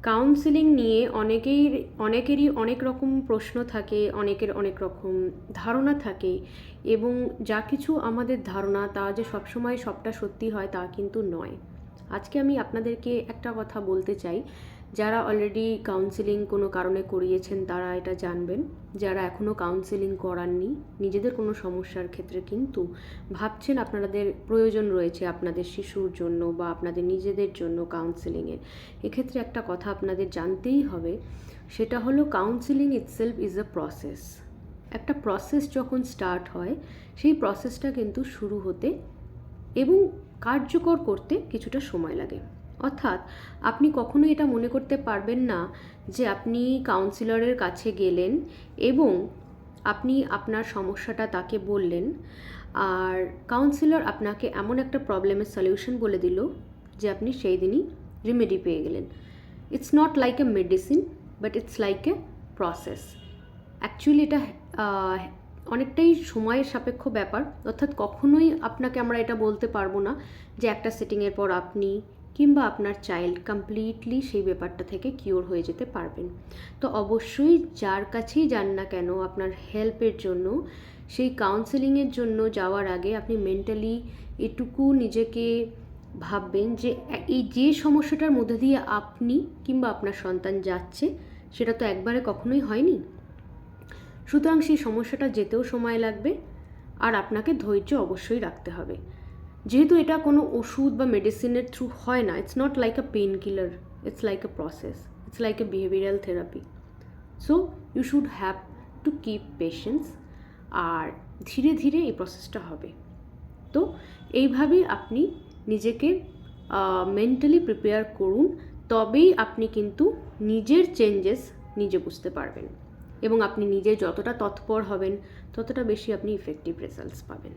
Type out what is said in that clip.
Counselling নিয়ে অনেকেরই অনেক রকম প্রশ্ন থাকে, অনেকের অনেক রকম ধারণা থাকে, এবং যা কিছু আমাদের ধারণা তা যে সবসময় সবটা সত্যি হয় তা কিন্তু নয়। আজকে আমি আপনাদেরকে একটা কথা বলতে চাই। যারা অলরেডি কাউন্সেলিং কোনো কারণে করিয়েছেন তারা এটা জানবেন। যারা এখনও কাউন্সেলিং করাননি, নিজেদের কোনো সমস্যার ক্ষেত্রে কিন্তু ভাবছেন আপনাদের প্রয়োজন রয়েছে আপনাদের শিশুর জন্য বা আপনাদের নিজেদের জন্য কাউন্সেলিংয়ের, এক্ষেত্রে একটা কথা আপনাদের জানতেই হবে। সেটা হলো counselling itself is a process. একটা প্রসেস যখন স্টার্ট হয়, সেই প্রসেসটা কিন্তু শুরু হতে এবং কার্যকর করতে কিছুটা সময় লাগে। অর্থাৎ আপনি কখনো এটা মনে করতে পারবেন না যে আপনি কাউন্সিলরের কাছে গেলেন এবং আপনি আপনার সমস্যাটা তাকে বললেন, আর কাউন্সিলর আপনাকে এমন একটা প্রবলেমের সলিউশন বলে দিল যে আপনি সেই দিনই রেমেডি পেয়ে গেলেন। It's not like a medicine, but it's like a process. Actually এটা অনেকটাই সময়ের সাপেক্ষ ব্যাপার। অর্থাৎ কখনোই আপনাকে আমরা এটা বলতে পারবো না যে একটা সেটিংয়ের পর আপনি কিংবা আপনার চাইল্ড কমপ্লিটলি সেই ব্যাপারটা থেকে কিওর হয়ে যেতে পারবেন। তো অবশ্যই যার কাছেই যান না কেন আপনার হেল্পের জন্য, সেই কাউন্সেলিংয়ের জন্য যাওয়ার আগে আপনি মেন্টালি এটুকু নিজেকে ভাববেন যে এই যে সমস্যাটার মধ্যে দিয়ে আপনি কিংবা আপনার সন্তান যাচ্ছে সেটা তো একবারে কখনোই হয়নি। সুতরাং সেই সমস্যাটা যেতেও সময় লাগবে, আর আপনাকে ধৈর্য অবশ্যই রাখতে হবে। যেহেতু এটা কোনো ওষুধ বা মেডিসিনের থ্রু হয় না, it's not like a pain killer, it's like a process, it's like a behavioural therapy. So you should have to keep patience, আর ধীরে ধীরে এই প্রসেসটা হবে। তো এইভাবেই আপনি নিজেকে মেন্টালি প্রিপেয়ার করুন, তবেই আপনি কিন্তু নিজের চেঞ্জেস নিজে বুঝতে পারবেন, এবং আপনি নিজে যতটা তৎপর হবেন ততটা বেশি আপনি ইফেক্টিভ রেজাল্টস পাবেন।